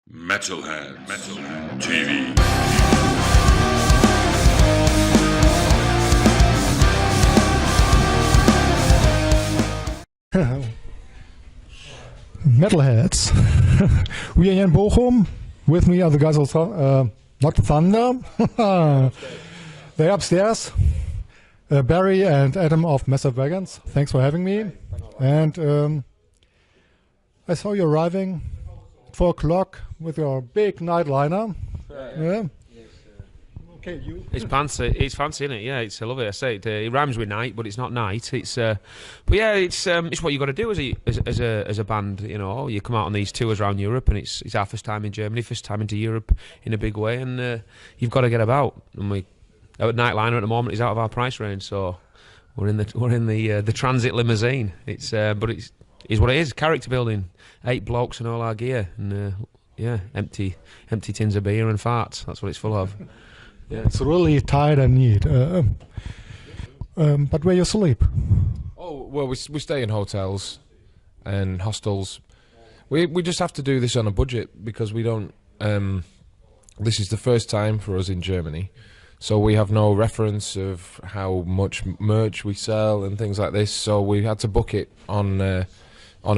Metal-heads.de. Metalheads. We are here in Bochum. With me are the guys of not Thunder. They're upstairs. Barry and Adam of Massive Wagons. Thanks for having me. And I saw you arriving at 4 o'clock with your big nightliner. Yeah. Okay, you. It's fancy. It's fancy, isn't it? Yeah, I love it. I say it rhymes with night, but it's not night. But yeah, it's what you got to do as a band. You know, you come out on these tours around Europe, and it's our first time in Germany, first time into Europe in a big way, and you've got to get about. And our nightliner at the moment is out of our price range, so we're in the transit limousine. But it's what it is. Character building. 8 blokes and all our gear, and yeah, empty tins of beer and farts. That's what it's full of. Yeah. It's really tight and neat. But where you sleep? Oh well, we stay in hotels and hostels. We just have to do this on a budget because we don't. This is the first time for us in Germany, so we have no reference of how much merch we sell and things like this. So we had to book it on a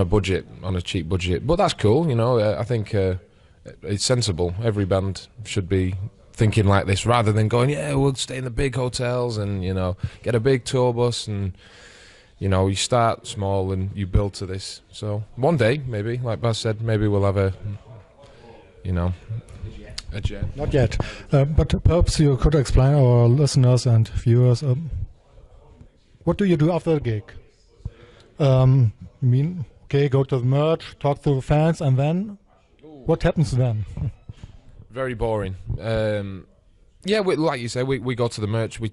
budget, on a cheap budget. But that's cool, you know. I think it's sensible. Every band should be thinking like this rather than going, yeah, we'll stay in the big hotels and, you know, get a big tour bus and, you know, you start small and you build to this. So one day, maybe, like Baz said, maybe we'll have a jet. Not yet. But perhaps you could explain our listeners and viewers, what do you do after the gig? Go to the merch, talk to the fans, and then what happens then? Very boring. Yeah, like you say, we go to the merch, we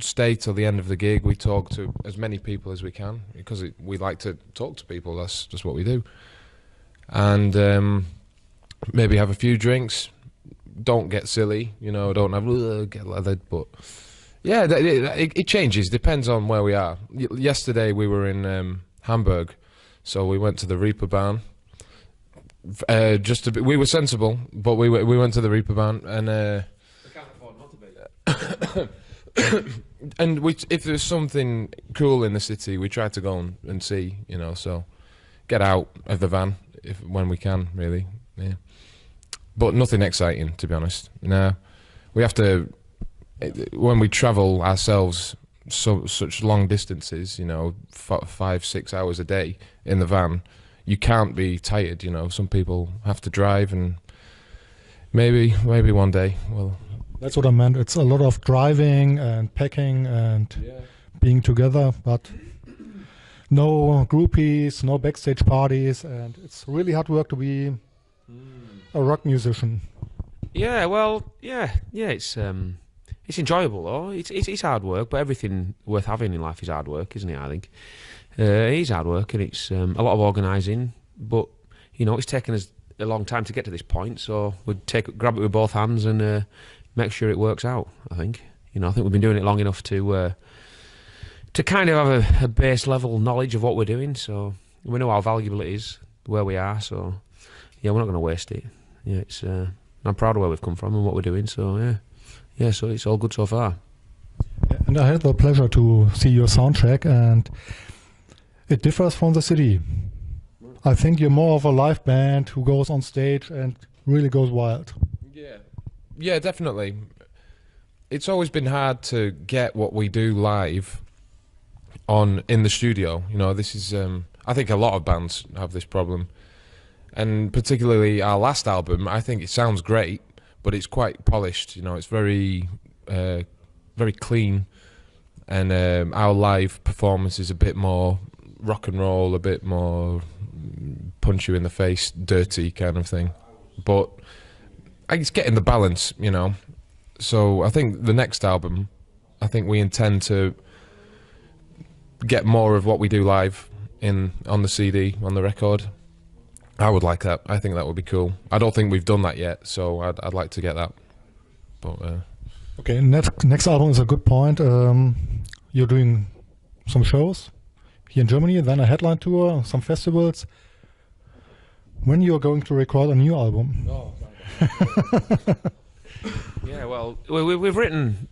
stay till the end of the gig, we talk to as many people as we can, because we like to talk to people, that's just what we do. And maybe have a few drinks, don't get silly, you know, don't have, get leathered, but yeah, it changes, depends on where we are. Yesterday we were in Hamburg, so we went to the Reeperbahn. We were sensible, but we went to the Reeperbahn and We can't afford not to be. and if there's something cool in the city, we try to go and see, you know. So get out of the van when we can, really. Yeah, but nothing exciting, to be honest. No, we have to when we travel ourselves such long distances, you know, 5-6 hours a day in the van. You can't be tired, you know. Some people have to drive, and maybe one day. Well, that's what I meant. It's a lot of driving and packing and being together, but no groupies, no backstage parties, and it's really hard work to be a rock musician. Yeah, well, yeah. It's enjoyable though. It's hard work, but everything worth having in life is hard work, isn't it? I think. It is hard work, and it's a lot of organising, but you know, it's taken us a long time to get to this point, so we'd grab it with both hands and make sure it works out. I think we've been doing it long enough to kind of have a base level knowledge of what we're doing, so we know how valuable it is where we are. So yeah, we're not going to waste it. Yeah, I'm proud of where we've come from and what we're doing. So yeah, so it's all good so far. And I had the pleasure to see your soundtrack, and it differs from the CD. I think you're more of a live band who goes on stage and really goes wild. Yeah, definitely. It's always been hard to get what we do live in the studio. You know, this is I think a lot of bands have this problem, and particularly our last album. I think it sounds great, but it's quite polished. You know, it's very very clean, and our live performance is a bit more rock and roll, a bit more punch you in the face, dirty kind of thing. But it's getting the balance, you know. So I think the next album, I think we intend to get more of what we do live on the CD, on the record. I would like that. I think that would be cool. I don't think we've done that yet, so I'd like to get that. But okay, next album is a good point. You're doing some shows here in Germany, then a headline tour, some festivals. when you're going to record a new album. Oh, Yeah, well, we've written.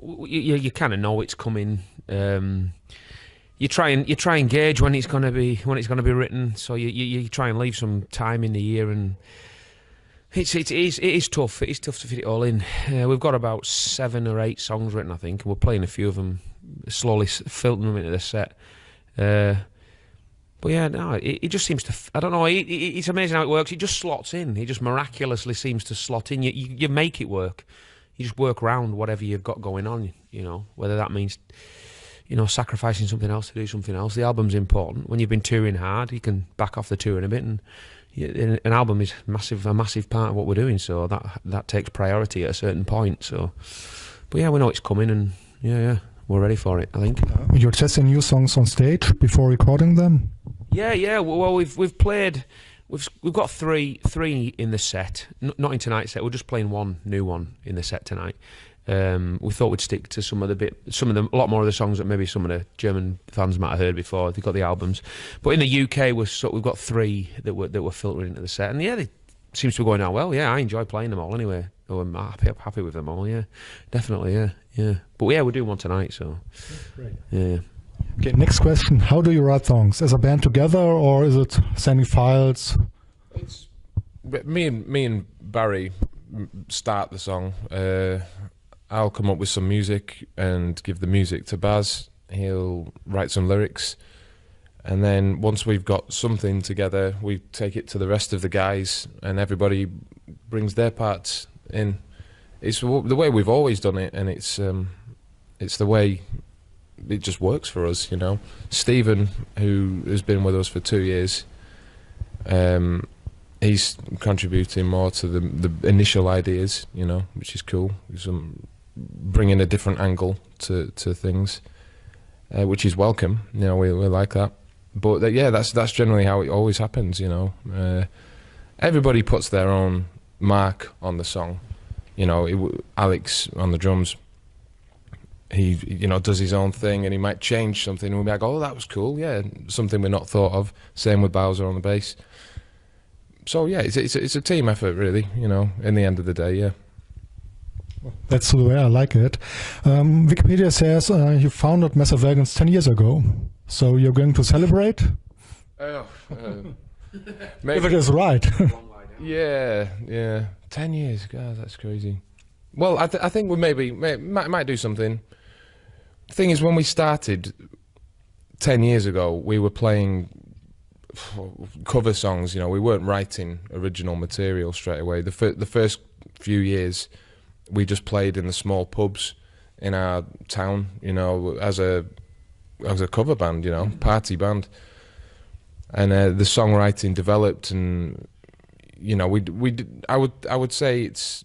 You kind of know it's coming. You try and gauge when it's going to be written. So you try and leave some time in the year, and it is tough. It is tough to fit it all in. We've got about 7 or 8 songs written, I think, and we're playing a few of them, slowly filtering them into the set. But yeah, no, it just seems to. I don't know. It's amazing how it works. It just slots in. It just miraculously seems to slot in. You make it work. You just work around whatever you've got going on. Whether that means, sacrificing something else to do something else. The album's important. When you've been touring hard, you can back off the touring a bit, and an album is a massive part of what we're doing. So that takes priority at a certain point. So, but yeah, we know it's coming, and yeah, we're ready for it, I think. You're testing new songs on stage before recording them? Yeah. Well, we've played. We've got three in the set. Not in tonight's set. We're just playing one new one in the set tonight. We thought we'd stick to a lot more of the songs that maybe some of the German fans might have heard before. They've got the albums, but in the UK we've got 3 that we're filtering into the set, and yeah, they seems to be going out well. Yeah, I enjoy playing them all anyway. Oh, I'm happy with them all. Yeah, definitely. Yeah. But yeah, we're doing one tonight, so Great. Yeah. Okay, next question. How do you write songs? As a band together, or is it sending files? It's me and Barry start the song. I'll come up with some music and give the music to Baz. He'll write some lyrics, and then once we've got something together, we take it to the rest of the guys, and everybody brings their parts in. It's the way we've always done it, and it's the way it just works for us, Stephen, who has been with us for 2 years, he's contributing more to the initial ideas, which is cool. He's bringing a different angle to things, which is welcome. We like that. But that's generally how it always happens. Everybody puts their own mark on the song. Alex on the drums, he does his own thing, and he might change something, and we'll be like, oh, that was cool, yeah, something we're not thought of. Same with Bowser on the bass. So yeah, it's a team effort, really. In the end of the day, yeah. That's the way I like it. Wikipedia says you founded Massive Wagons 10 years ago, so you're going to celebrate? If it is right. Yeah. 10 years, God, that's crazy. Well, I think we might do something. The thing is, when we started 10 years ago, we were playing cover songs. We weren't writing original material straight away. The first few years, we just played in the small pubs in our town, as a cover band, party band. And the songwriting developed, and I would say it's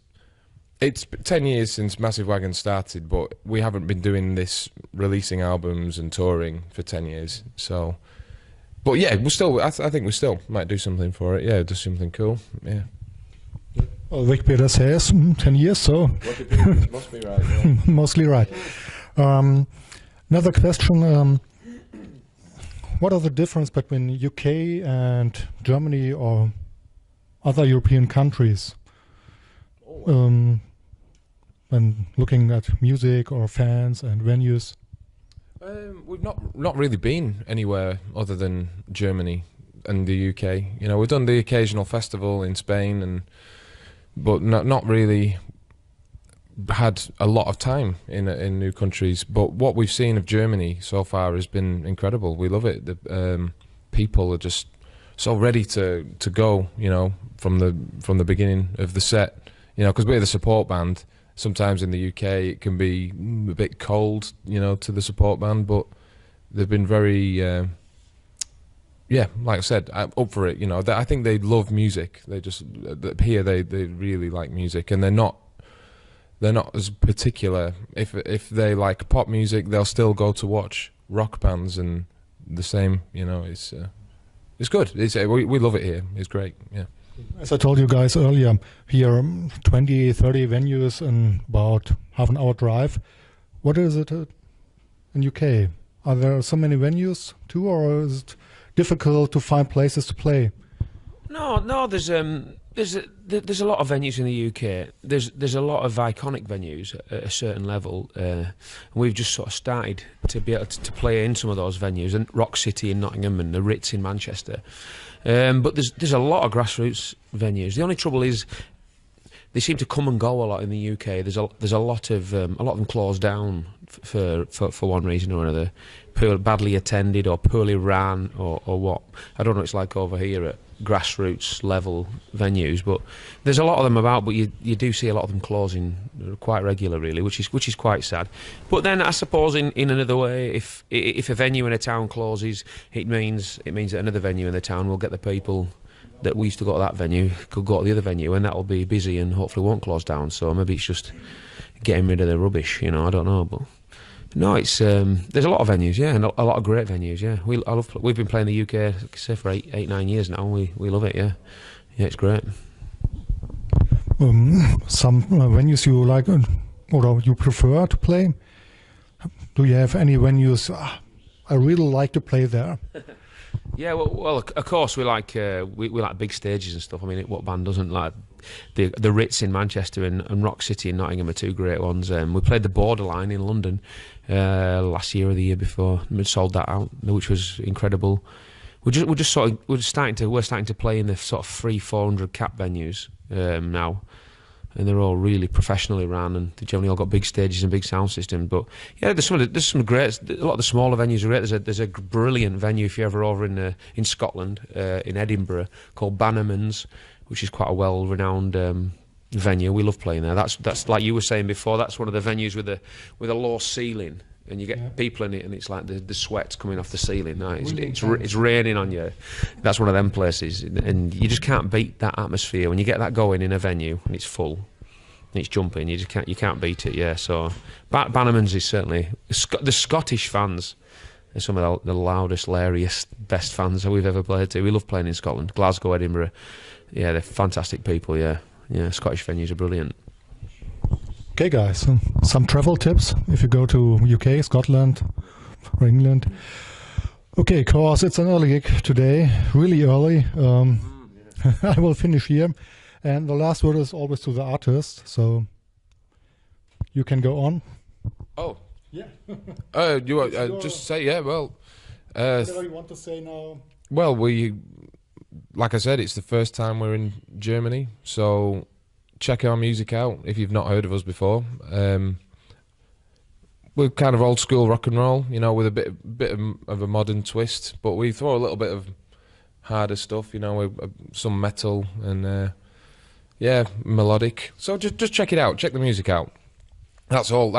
10 years since Massive Wagons started, but we haven't been doing this, releasing albums and touring for 10 years. So, but yeah, I think we still might do something for it. Yeah, do something cool. Yeah. Well, Wikipedia says 10 years, so Wikipedia must be right. Yeah. Mostly right. Another question. What are the difference between UK and Germany or other European countries when looking at music or fans and venues? We've not really been anywhere other than Germany and the UK. We've done the occasional festival in Spain, but not really had a lot of time in new countries. But what we've seen of Germany so far has been incredible. We love it. The people are just so ready to go. From the beginning of the set. Because we're the support band. Sometimes in the UK it can be a bit cold, to the support band. But they've been very, like I said, up for it. I think they love music. They just here they really like music, and they're not as particular. If they like pop music, they'll still go to watch rock bands, and the same. It's good. We love it here. It's great. Yeah. As I told you guys earlier, here 20, 30 venues in about half an hour drive. What is it in UK? Are there so many venues too, or is it difficult to find places to play? No. There's a lot of venues in the UK. There's a lot of iconic venues at a certain level. We've just sort of started to be able to play in some of those venues, and Rock City in Nottingham and the Ritz in Manchester. But there's a lot of grassroots venues. The only trouble is they seem to come and go a lot in the UK. There's a lot of them closed down for one reason or another, badly attended or poorly ran or what. I don't know what it's like over here at grassroots level venues, but there's a lot of them about. But you do see a lot of them closing quite regular, really, which is quite sad. But then I suppose in another way, if a venue in a town closes, it means that another venue in the town will get the people that we used to go to that venue could go to the other venue, and that'll be busy and hopefully won't close down. So maybe it's just getting rid of the rubbish, I don't know. But no, it's there's a lot of venues, yeah, and a lot of great venues, yeah. We've been playing the UK, like I say, for 8-9 years now. We love it, yeah, it's great. Some venues you like or you prefer to play? Do you have any venues I really like to play there? Yeah, well, of course we like big stages and stuff. I mean, what band doesn't like the Ritz in Manchester and Rock City in Nottingham are two great ones. We played the Borderline in London last year or the year before. We sold that out, which was incredible. We're starting to play in the sort of 300-400 cap venues now. And they're all really professionally run, and they generally all got big stages and big sound systems. But yeah, there's some great. A lot of the smaller venues are great. There's a brilliant venue if you're ever over in Scotland, in Edinburgh, called Bannerman's, which is quite a well-renowned venue. We love playing there. That's like you were saying before. That's one of the venues with a low ceiling, and you get people in it, and it's like the sweat's coming off the ceiling. No, it's raining on you. That's one of them places, and you just can't beat that atmosphere when you get that going in a venue and it's full, and it's jumping. You can't beat it. Yeah. So Bannerman's is certainly the Scottish fans are some of the loudest, lairiest, best fans that we've ever played to. We love playing in Scotland, Glasgow, Edinburgh. Yeah, they're fantastic people. Yeah. Scottish venues are brilliant. Okay, guys, some travel tips if you go to UK, Scotland, or England. Okay, cause it's an early gig today, really early. I will finish here, and the last word is always to the artist. So you can go on. Oh, yeah. You just say Well, whatever you want to say now. Well, like I said, it's the first time we're in Germany, so check our music out if you've not heard of us before. We're kind of old school rock and roll, with a bit of a modern twist, but we throw a little bit of harder stuff, some metal and melodic. So just check it out. Check the music out. That's all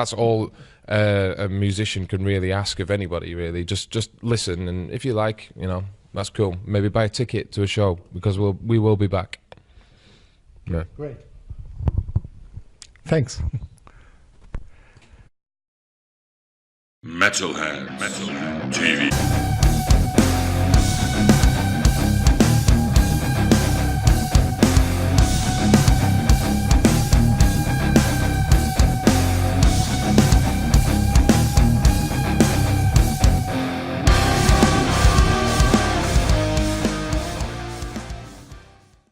a musician can really ask of anybody. Really, just listen, and if you like, that's cool. Maybe buy a ticket to a show because we will be back. Yeah. Great. Thanks. Metal-heads.de